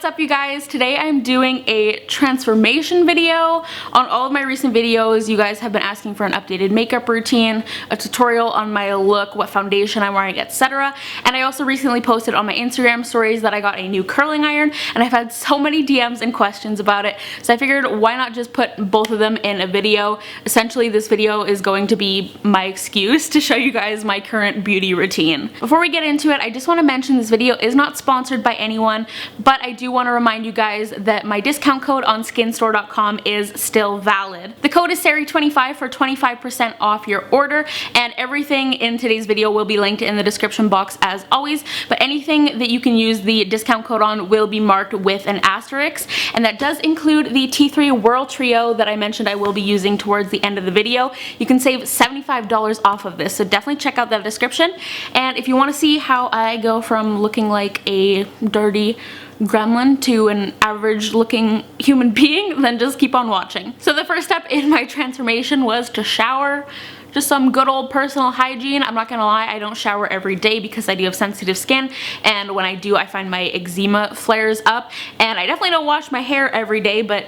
up, you guys? Today I'm doing a transformation video. On all of my recent videos, you guys have been asking for an updated makeup routine, a tutorial on my look, what foundation I'm wearing, etc. And I also recently posted on my Instagram stories that I got a new curling iron, and I've had so many DMs and questions about it, so I figured why not just put both of them in a video. Essentially, this video is going to be my excuse to show you guys my current beauty routine. Before we get into it, I just want to mention this video is not sponsored by anyone, but I do want to remind you guys that my discount code on skinstore.com is still valid. The code is SARI25 for 25% off your order, and everything in today's video will be linked in the description box as always, but anything that you can use the discount code on will be marked with an asterisk, and that does include the T3 Whirl Trio that I mentioned I will be using towards the end of the video. You can save $75 off of this, so definitely check out that description. And if you want to see how I go from looking like a dirty gremlin to an average looking human being, then just keep on watching. So the first step in my transformation was to shower. Just some good old personal hygiene. I'm not gonna lie, I don't shower every day because I do have sensitive skin, and when I do, I find my eczema flares up, and I definitely don't wash my hair every day, but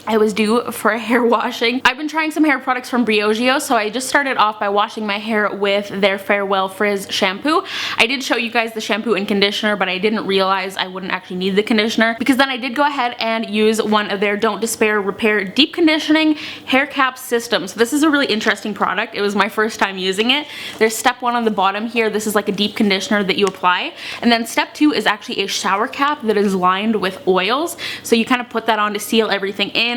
I was due for a hair washing. I've been trying some hair products from Briogeo, so I just started off by washing my hair with their Farewell Frizz shampoo. I did show you guys the shampoo and conditioner, but I didn't realize I wouldn't actually need the conditioner, because then I did go ahead and use one of their Don't Despair Repair Deep Conditioning Hair Cap System. So this is a really interesting product. It was my first time using it. There's step 1 on the bottom here. This is like a deep conditioner that you apply, and then step 2 is actually a shower cap that is lined with oils. So you kind of put that on to seal everything in,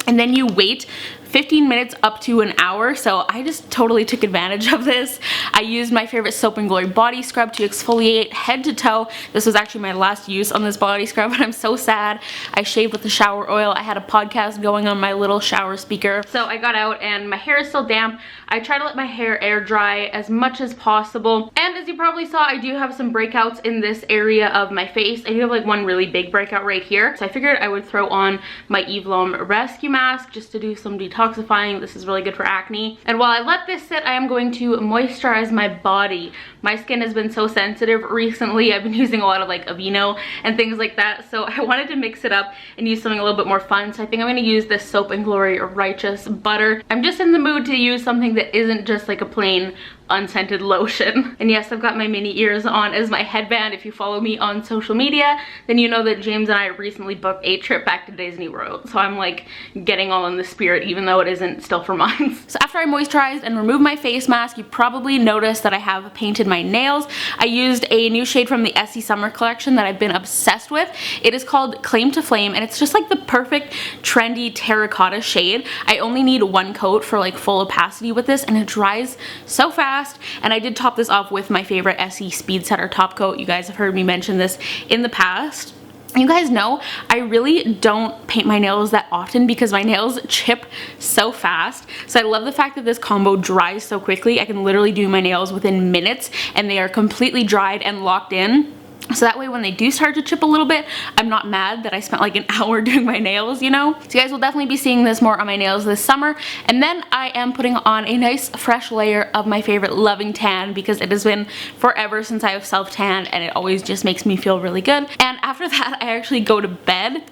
and then you wait 15 minutes up to an hour. So I just totally took advantage of this. I used my favorite Soap & Glory body scrub to exfoliate head to toe. This was actually my last use on this body scrub, and I'm so sad. I shaved with the shower oil. I had a podcast going on my little shower speaker. So I got out and my hair is still damp. I try to let my hair air dry as much as possible. And as you probably saw, I do have some breakouts in this area of my face. I do have like one really big breakout right here. So I figured I would throw on my Eve Lom Rescue Mask just to do some detoxifying. This is really good for acne. And while I let this sit, I am going to moisturize my body. My skin has been so sensitive recently. I've been using a lot of like Avene and things like that, so I wanted to mix it up and use something a little bit more fun. So I think I'm going to use this Soap & Glory Righteous Butter. I'm just in the mood to use something that isn't just like a plain unscented lotion. And yes, I've got my mini ears on as my headband. If you follow me on social media, then you know that James and I recently booked a trip back to Disney World. So I'm like getting all in the spirit, even though it isn't still for months. So after I moisturized and removed my face mask, you probably noticed that I have painted my nails. I used a new shade from the Essie Summer collection that I've been obsessed with. It is called Claim to Flame, and it's just like the perfect trendy terracotta shade. I only need one coat for like full opacity with this, and it dries so fast. And I did top this off with my favorite Essie Speed Setter top coat. You guys have heard me mention this in the past. You guys know I really don't paint my nails that often because my nails chip so fast. So I love the fact that this combo dries so quickly. I can literally do my nails within minutes and they are completely dried and locked in. So that way when they do start to chip a little bit, I'm not mad that I spent like an hour doing my nails, you know? So you guys will definitely be seeing this more on my nails this summer. And then I am putting on a nice fresh layer of my favorite Loving Tan, because it has been forever since I have self-tanned and it always just makes me feel really good. And after that, I actually go to bed.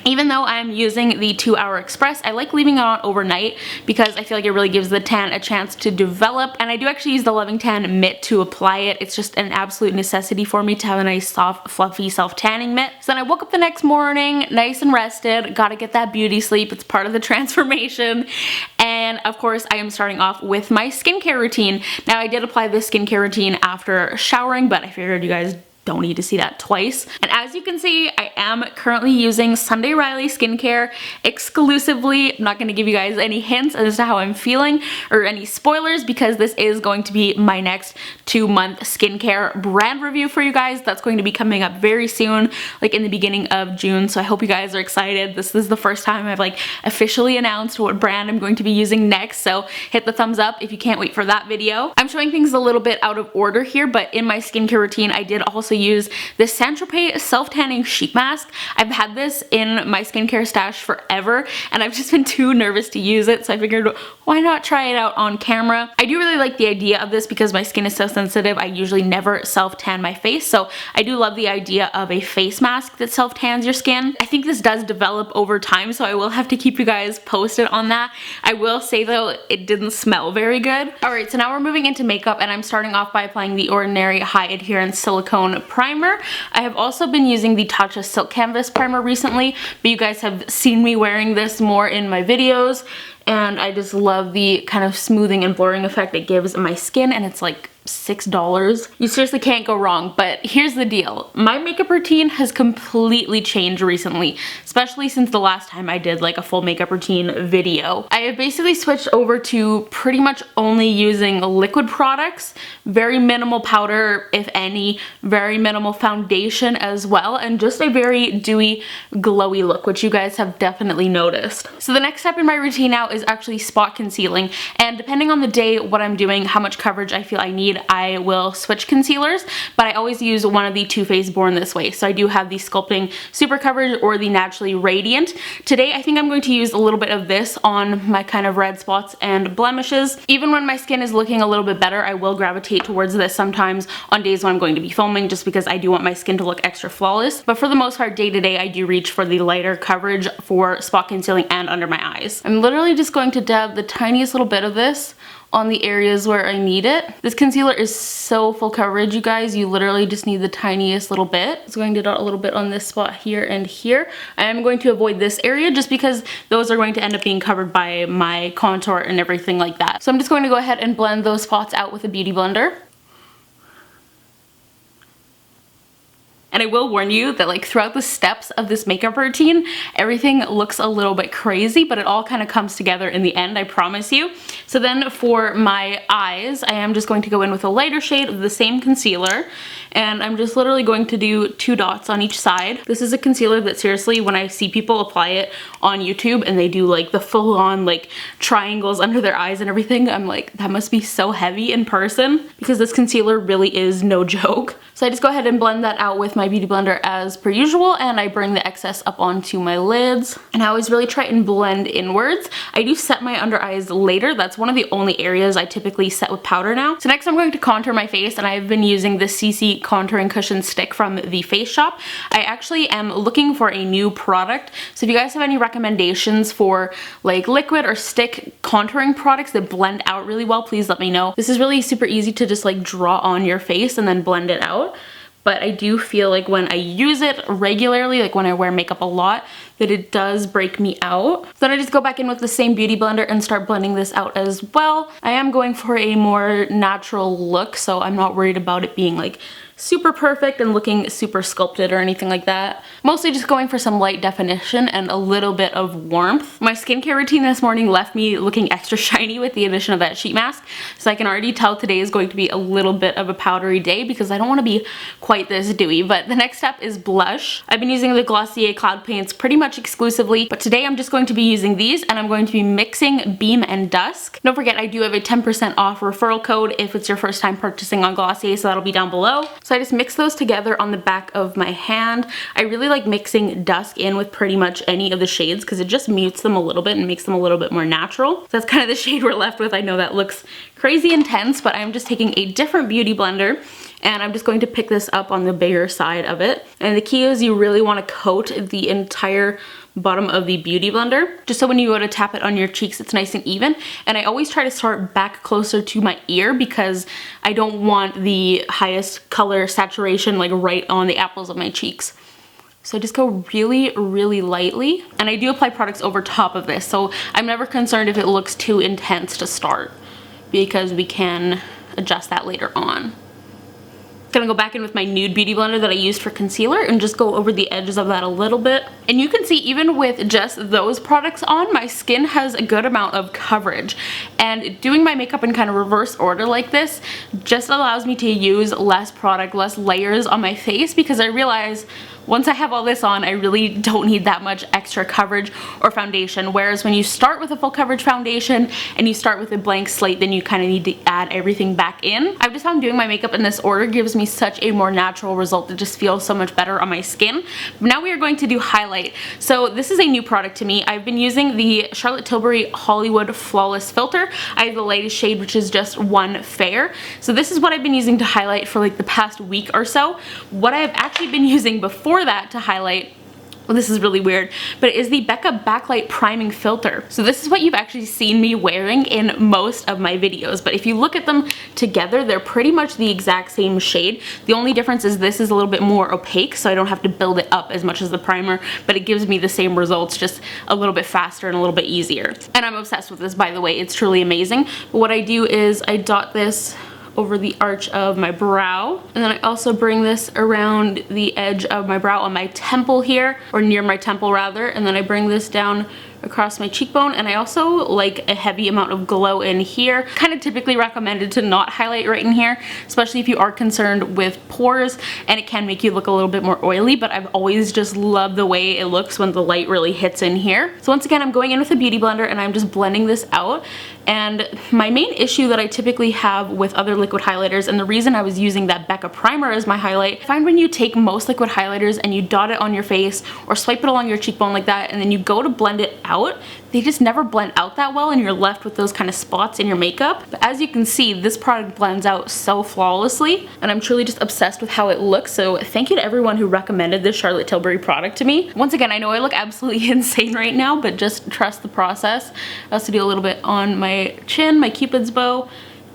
Even though I'm using the 2-Hour Express, I like leaving it on overnight because I feel like it really gives the tan a chance to develop. And I do actually use the Loving Tan mitt to apply it. It's just an absolute necessity for me to have a nice, soft, fluffy self-tanning mitt. So then I woke up the next morning, nice and rested. Gotta get that beauty sleep. It's part of the transformation. And of course, I am starting off with my skincare routine. Now, I did apply this skincare routine after showering, but I figured you guys don't need to see that twice. And as you can see, I am currently using Sunday Riley skincare exclusively. I'm not going to give you guys any hints as to how I'm feeling or any spoilers, because this is going to be my next 2-month skincare brand review for you guys. That's going to be coming up very soon, like in the beginning of June. So I hope you guys are excited. This is the first time I've like officially announced what brand I'm going to be using next. So hit the thumbs up if you can't wait for that video. I'm showing things a little bit out of order here, but in my skincare routine, I did also also use the Saint-Tropez self-tanning sheet mask. I've had this in my skincare stash forever, and I've just been too nervous to use it, so I figured why not try it out on camera. I do really like the idea of this because my skin is so sensitive. I usually never self-tan my face, so I do love the idea of a face mask that self-tans your skin. I think this does develop over time, so I will have to keep you guys posted on that. I will say though, it didn't smell very good. Alright, so now we're moving into makeup, and I'm starting off by applying the Ordinary High Adherence Silicone Primer. I have also been using the Tatcha Silk Canvas Primer recently, but you guys have seen me wearing this more in my videos, and I just love the kind of smoothing and blurring effect it gives my skin, and it's like $6. You seriously can't go wrong. But here's the deal. My makeup routine has completely changed recently, especially since the last time I did like a full makeup routine video. I have basically switched over to pretty much only using liquid products, very minimal powder, if any, very minimal foundation as well, and just a very dewy, glowy look, which you guys have definitely noticed. So the next step in my routine now is actually spot concealing, and depending on the day, what I'm doing, how much coverage I feel I need, I will switch concealers, but I always use one of the Too Faced Born This Way. So I do have the Sculpting Super Coverage or the Naturally Radiant. Today I think I'm going to use a little bit of this on my kind of red spots and blemishes. Even when my skin is looking a little bit better, I will gravitate towards this sometimes on days when I'm going to be filming, just because I do want my skin to look extra flawless. But for the most part, day to day, I do reach for the lighter coverage for spot concealing and under my eyes. I'm literally just going to dab the tiniest little bit of this on the areas where I need it. This concealer is so full coverage, you guys. You literally just need the tiniest little bit. So I'm going to dot a little bit on this spot here and here. I am going to avoid this area just because those are going to end up being covered by my contour and everything like that. So I'm just going to go ahead and blend those spots out with a beauty blender. And I will warn you that like throughout the steps of this makeup routine, everything looks a little bit crazy, but it all kind of comes together in the end, I promise you. So then for my eyes, I am just going to go in with a lighter shade of the same concealer, and I'm just literally going to do 2 dots on each side. This is a concealer that seriously, when I see people apply it on YouTube and they do like the full-on like triangles under their eyes and everything, I'm like, that must be so heavy in person, because this concealer really is no joke. So I just go ahead and blend that out with my beauty blender as per usual, and I bring the excess up onto my lids. And I always really try and blend inwards. I do set my under eyes later. That's one of the only areas I typically set with powder now. So next I'm going to contour my face, and I've been using the CC Contouring Cushion stick from TheFaceShop. I actually am looking for a new product, so if you guys have any recommendations for like liquid or stick contouring products that blend out really well, please let me know. This is really super easy to just like draw on your face and then blend it out. But I do feel like when I use it regularly, like when I wear makeup a lot, that it does break me out. Then I just go back in with the same beauty blender and start blending this out as well. I am going for a more natural look, so I'm not worried about it being like super perfect and looking super sculpted or anything like that. Mostly just going for some light definition and a little bit of warmth. My skincare routine this morning left me looking extra shiny with the addition of that sheet mask, so I can already tell today is going to be a little bit of a powdery day because I don't want to be quite this dewy. But the next step is blush. I've been using the Glossier Cloud Paints pretty much exclusively, but today I'm just going to be using these, and I'm going to be mixing Beam and Dusk. Don't forget, I do have a 10% off referral code if it's your first time purchasing on Glossier, so that'll be down below. So I just mix those together on the back of my hand. I really like mixing Dusk in with pretty much any of the shades because it just mutes them a little bit and makes them a little bit more natural. So that's kind of the shade we're left with. I know that looks crazy intense, but I'm just taking a different beauty blender, and I'm just going to pick this up on the bigger side of it. And the key is you really want to coat the entire bottom of the beauty blender, just so when you go to tap it on your cheeks, it's nice and even. And I always try to start back closer to my ear because I don't want the highest color saturation like right on the apples of my cheeks. So I just go really, really lightly, and I do apply products over top of this, so I'm never concerned if it looks too intense to start, because we can adjust that later on. Gonna go back in with my nude beauty blender that I used for concealer and just go over the edges of that a little bit. And you can see even with just those products on, my skin has a good amount of coverage. And doing my makeup in kind of reverse order like this just allows me to use less product, less layers on my face, because I realize once I have all this on, I really don't need that much extra coverage or foundation, whereas when you start with a full coverage foundation and you start with a blank slate, then you kind of need to add everything back in. I've just found doing my makeup in this order gives me such a more natural result that just feels so much better on my skin. But now we are going to do highlight. So this is a new product to me. I've been using the Charlotte Tilbury Hollywood Flawless Filter. I have the lightest shade, which is just 1 Fair. So this is what I've been using to highlight for like the past week or so. What I have actually been using before that to highlight, well, this is really weird, but it is the Becca Backlight Priming Filter. So this is what you've actually seen me wearing in most of my videos, but if you look at them together, they're pretty much the exact same shade. The only difference is this is a little bit more opaque, so I don't have to build it up as much as the primer, but it gives me the same results, just a little bit faster and a little bit easier. And I'm obsessed with this, by the way. It's truly amazing. But what I do is I dot this over the arch of my brow, and then I also bring this around the edge of my brow on my temple here, or near my temple rather, and then I bring this down across my cheekbone, and I also like a heavy amount of glow in here. Kind of typically recommended to not highlight right in here, especially if you are concerned with pores, and it can make you look a little bit more oily, but I've always just loved the way it looks when the light really hits in here. So once again, I'm going in with a beauty blender and I'm just blending this out. And my main issue that I typically have with other liquid highlighters, and the reason I was using that Becca primer as my highlight, I find when you take most liquid highlighters and you dot it on your face or swipe it along your cheekbone like that, and then you go to blend it out, they just never blend out that well and you're left with those kind of spots in your makeup. But as you can see, this product blends out so flawlessly, and I'm truly just obsessed with how it looks. So thank you to everyone who recommended this Charlotte Tilbury product to me. Once again, I know I look absolutely insane right now, but just trust the process. I also do a little bit on my chin, my cupid's bow,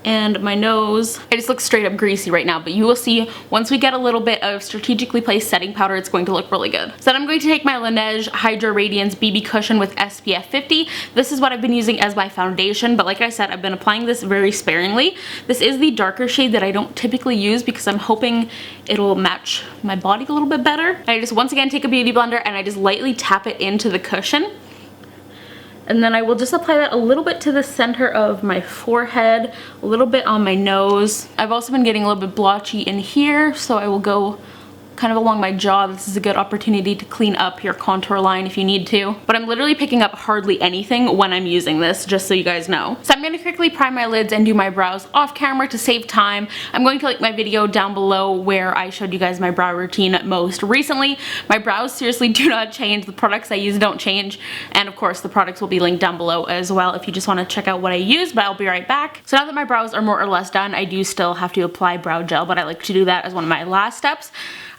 and my nose. I just look straight up greasy right now, but you will see once we get a little bit of strategically placed setting powder, it's going to look really good. So then I'm going to take my Laneige Hydra Radiance BB Cushion with SPF 50. This is what I've been using as my foundation, but like I said, I've been applying this very sparingly. This is the darker shade that I don't typically use because I'm hoping it'll match my body a little bit better. I just once again take a beauty blender and I just lightly tap it into the cushion. And then I will just apply that a little bit to the center of my forehead, a little bit on my nose. I've also been getting a little bit blotchy in here, so I will go kind of along my jaw. This is a good opportunity to clean up your contour line if you need to. But I'm literally picking up hardly anything when I'm using this, just so you guys know. So I'm going to quickly prime my lids and do my brows off camera to save time. I'm going to link my video down below where I showed you guys my brow routine most recently. My brows seriously do not change. The products I use don't change. And of course the products will be linked down below as well if you just want to check out what I use, but I'll be right back. So now that my brows are more or less done, I do still have to apply brow gel, but I like to do that as one of my last steps.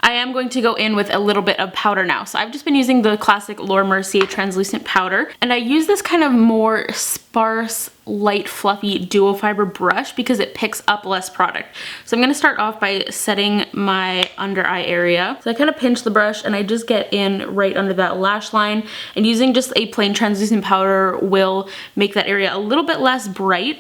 I am going to go in with a little bit of powder now. So I've just been using the classic Laura Mercier translucent powder, and I use this kind of more sparse, light, fluffy dual fiber brush because it picks up less product. So I'm going to start off by setting my under eye area. So I kind of pinch the brush and I just get in right under that lash line, and using just a plain translucent powder will make that area a little bit less bright.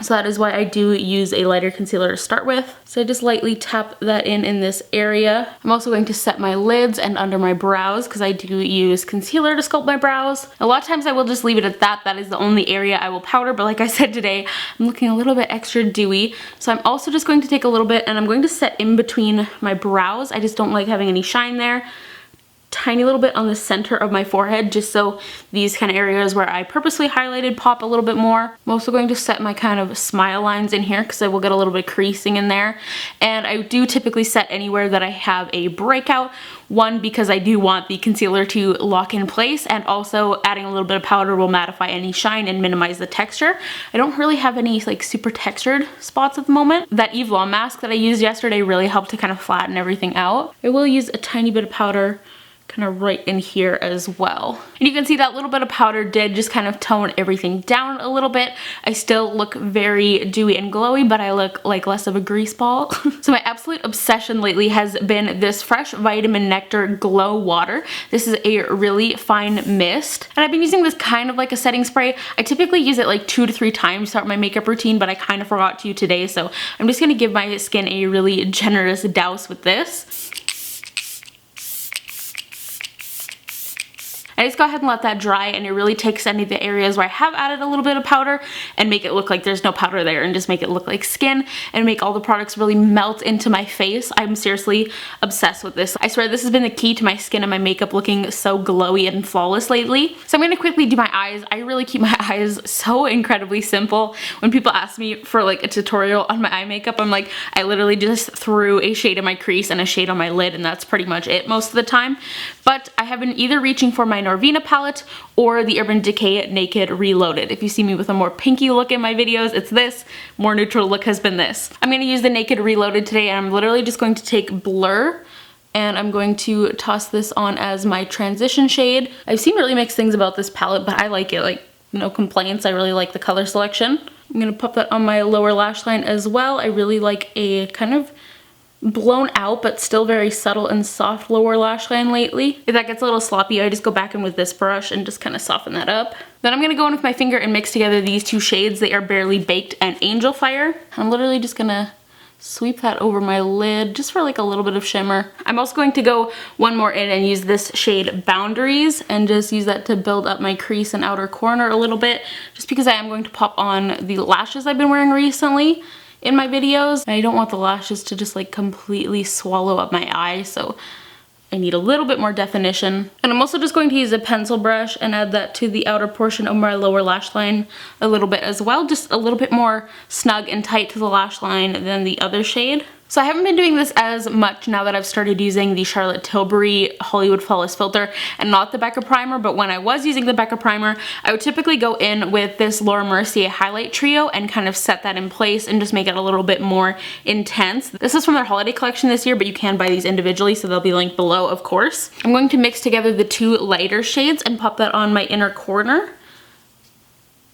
So that is why I do use a lighter concealer to start with. So I just lightly tap that in this area. I'm also going to set my lids and under my brows because I do use concealer to sculpt my brows. A lot of times I will just leave it at that. That is the only area I will powder, but like I said today, I'm looking a little bit extra dewy. So I'm also just going to take a little bit and I'm going to set in between my brows. I just don't like having any shine there. Tiny little bit on the center of my forehead, just so these kind of areas where I purposely highlighted pop a little bit more. I'm also going to set my kind of smile lines in here because I will get a little bit of creasing in there. And I do typically set anywhere that I have a breakout. One, because I do want the concealer to lock in place, and also adding a little bit of powder will mattify any shine and minimize the texture. I don't really have any like super textured spots at the moment. That Eve Lom mask that I used yesterday really helped to kind of flatten everything out. I will use a tiny bit of powder kind of right in here as well. And you can see that little bit of powder did just kind of tone everything down a little bit. I still look very dewy and glowy, but I look like less of a grease ball. So my absolute obsession lately has been this Fresh Vitamin Nectar Glow Water. This is a really fine mist, and I've been using this kind of like a setting spray. I typically use it like 2 to 3 times to start my makeup routine, but I kind of forgot to today, so I'm just gonna give my skin a really generous douse with this. I just go ahead and let that dry, and it really takes any of the areas where I have added a little bit of powder and make it look like there's no powder there, and just make it look like skin and make all the products really melt into my face. I'm seriously obsessed with this. I swear this has been the key to my skin and my makeup looking so glowy and flawless lately. So I'm going to quickly do my eyes. I really keep my eyes so incredibly simple. When people ask me for like a tutorial on my eye makeup, I'm like, I literally just threw a shade in my crease and a shade on my lid, and that's pretty much it most of the time. But I have been either reaching for my Norvina palette or the Urban Decay Naked Reloaded. If you see me with a more pinky look in my videos, it's this. More neutral look has been this. I'm going to use the Naked Reloaded today, and I'm literally just going to take Blur, and I'm going to toss this on as my transition shade. I've seen really mixed things about this palette, but I like it. Like, no complaints. I really like the color selection. I'm going to pop that on my lower lash line as well. I really like a kind of blown out but still very subtle and soft lower lash line lately. If that gets a little sloppy, I just go back in with this brush and just kind of soften that up. Then I'm going to go in with my finger and mix together these two shades. They are Barely Baked and Angel Fire. I'm literally just going to sweep that over my lid just for like a little bit of shimmer. I'm also going to go one more in and use this shade Boundaries and just use that to build up my crease and outer corner a little bit, just because I am going to pop on the lashes I've been wearing recently in my videos. I don't want the lashes to just like completely swallow up my eye, so I need a little bit more definition. And I'm also just going to use a pencil brush and add that to the outer portion of my lower lash line a little bit as well, just a little bit more snug and tight to the lash line than the other shade. So I haven't been doing this as much now that I've started using the Charlotte Tilbury Hollywood Flawless Filter and not the Becca Primer, but when I was using the Becca Primer, I would typically go in with this Laura Mercier Highlight Trio and kind of set that in place and just make it a little bit more intense. This is from their holiday collection this year, but you can buy these individually, so they'll be linked below, of course. I'm going to mix together the two lighter shades and pop that on my inner corner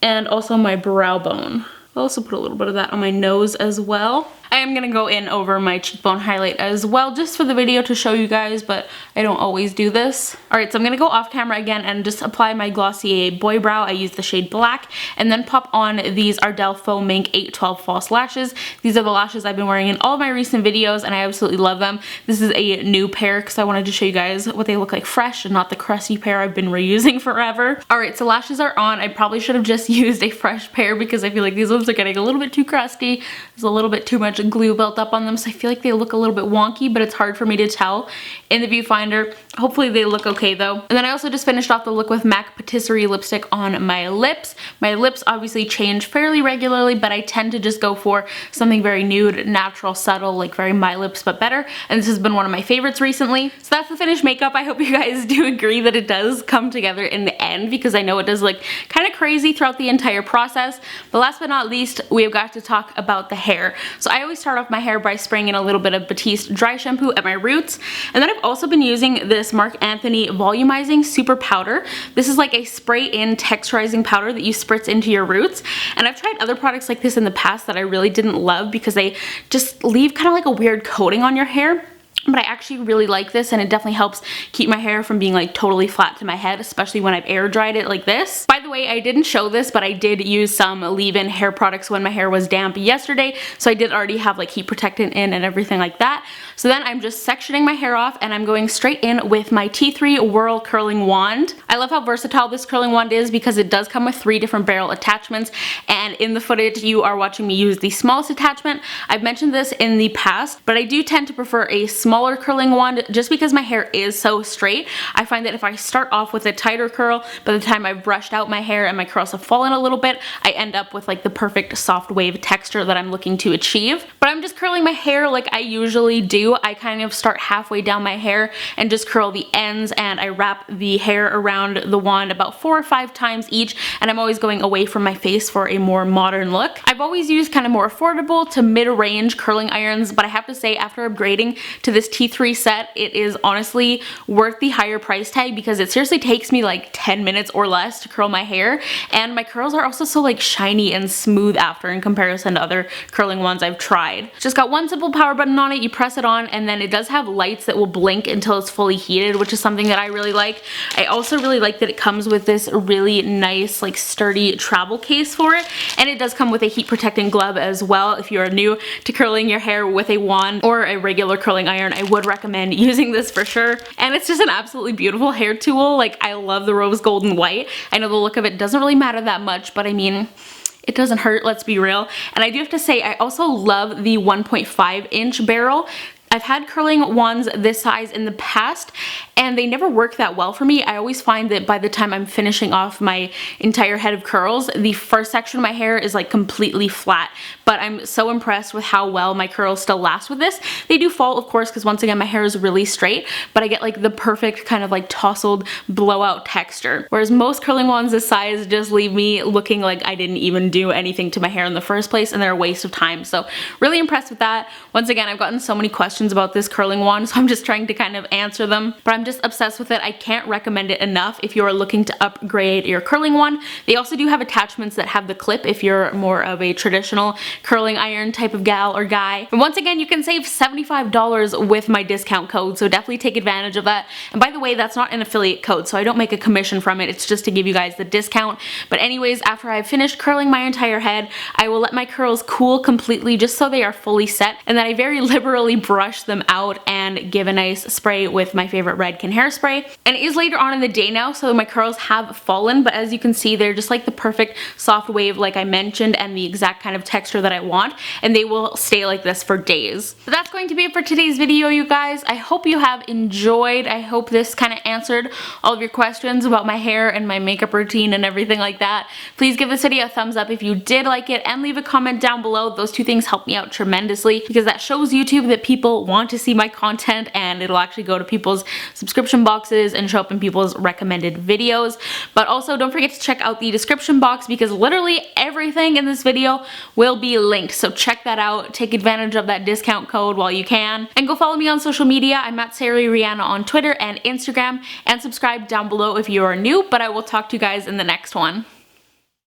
and also my brow bone. I'll also put a little bit of that on my nose as well. I am going to go in over my cheekbone highlight as well, just for the video to show you guys, but I don't always do this. Alright, so I'm going to go off camera again and just apply my Glossier Boy Brow. I use the shade Black, and then pop on these Ardell Faux Mink 812 false lashes. These are the lashes I've been wearing in all of my recent videos, and I absolutely love them. This is a new pair because I wanted to show you guys what they look like fresh and not the crusty pair I've been reusing forever. Alright, so lashes are on. I probably should have just used a fresh pair because I feel like these ones are getting a little bit too crusty. There's a little bit too much glue built up on them, so I feel like they look a little bit wonky, but it's hard for me to tell in the viewfinder. Hopefully they look okay though. And then I also just finished off the look with MAC Patisserie lipstick on my lips. My lips obviously change fairly regularly, but I tend to just go for something very nude, natural, subtle, like very My Lips but better, and this has been one of my favorites recently. So that's the finished makeup. I hope you guys do agree that it does come together in the end, because I know it does look kind of crazy throughout the entire process. But last but not least, we've got to talk about the hair. So I always start off my hair by spraying in a little bit of Batiste dry shampoo at my roots, and then I've also been using this Marc Anthony Volumizing Super Powder. This is like a spray-in texturizing powder that you spritz into your roots, and I've tried other products like this in the past that I really didn't love because they just leave kind of like a weird coating on your hair. But I actually really like this, and it definitely helps keep my hair from being like totally flat to my head, especially when I've air dried it like this. By the way, I didn't show this, but I did use some leave-in hair products when my hair was damp yesterday, so I did already have like heat protectant in and everything like that. So then I'm just sectioning my hair off, and I'm going straight in with my T3 Whirl Curling Wand. I love how versatile this curling wand is because it does come with 3 different barrel attachments, and in the footage you are watching me use the smallest attachment. I've mentioned this in the past, but I do tend to prefer a smaller curling wand just because my hair is so straight. I find that if I start off with a tighter curl, by the time I've brushed out my hair and my curls have fallen a little bit, I end up with like the perfect soft wave texture that I'm looking to achieve. But I'm just curling my hair like I usually do. I kind of start halfway down my hair and just curl the ends, and I wrap the hair around the wand about 4 or 5 times each, and I'm always going away from my face for a more modern look. I've always used kind of more affordable to mid-range curling irons, but I have to say after upgrading to this T3 set, it is honestly worth the higher price tag because it seriously takes me like 10 minutes or less to curl my hair, and my curls are also so like shiny and smooth after in comparison to other curling wands I've tried. Just got one simple power button on it, you press it on, and then it does have lights that will blink until it's fully heated, which is something that I really like. I also really like that it comes with this really nice like sturdy travel case for it, and it does come with a heat protecting glove as well if you are new to curling your hair with a wand or a regular curling iron iron, I would recommend using this for sure. And it's just an absolutely beautiful hair tool. Like, I love the rose gold and white. I know the look of it doesn't really matter that much, but I mean, it doesn't hurt, let's be real. And I do have to say, I also love the 1.5-inch barrel. I've had curling wands this size in the past, and they never work that well for me. I always find that by the time I'm finishing off my entire head of curls, the first section of my hair is like completely flat. But I'm so impressed with how well my curls still last with this. They do fall, of course, because once again, my hair is really straight, but I get like the perfect kind of like tousled blowout texture. Whereas most curling wands this size just leave me looking like I didn't even do anything to my hair in the first place, and they're a waste of time. So really impressed with that. Once again, I've gotten so many questions about this curling wand, so I'm just trying to kind of answer them, but I'm just obsessed with it. I can't recommend it enough if you're looking to upgrade your curling wand. They also do have attachments that have the clip if you're more of a traditional curling iron type of gal or guy. And once again, you can save $75 with my discount code, so definitely take advantage of that. And by the way, that's not an affiliate code, so I don't make a commission from it. It's just to give you guys the discount. But anyways, after I've finished curling my entire head, I will let my curls cool completely just so they are fully set, and then I very liberally brush them out and give a nice spray with my favorite Redken hairspray. And it is later on in the day now, so my curls have fallen, but as you can see, they're just like the perfect soft wave like I mentioned, and the exact kind of texture that I want, and they will stay like this for days. So that's going to be it for today's video, you guys. I hope you have enjoyed. I hope this kind of answered all of your questions about my hair and my makeup routine and everything like that. Please give this video a thumbs up if you did like it, and leave a comment down below. Those two things help me out tremendously, because that shows YouTube that people want to see my content, and it'll actually go to people's subscription boxes and show up in people's recommended videos. But also don't forget to check out the description box, because literally everything in this video will be linked, so check that out. Take advantage of that discount code while you can, and go follow me on social media. I'm at SariReanna on Twitter and Instagram, and subscribe down below if you are new. But I will talk to you guys in the next one.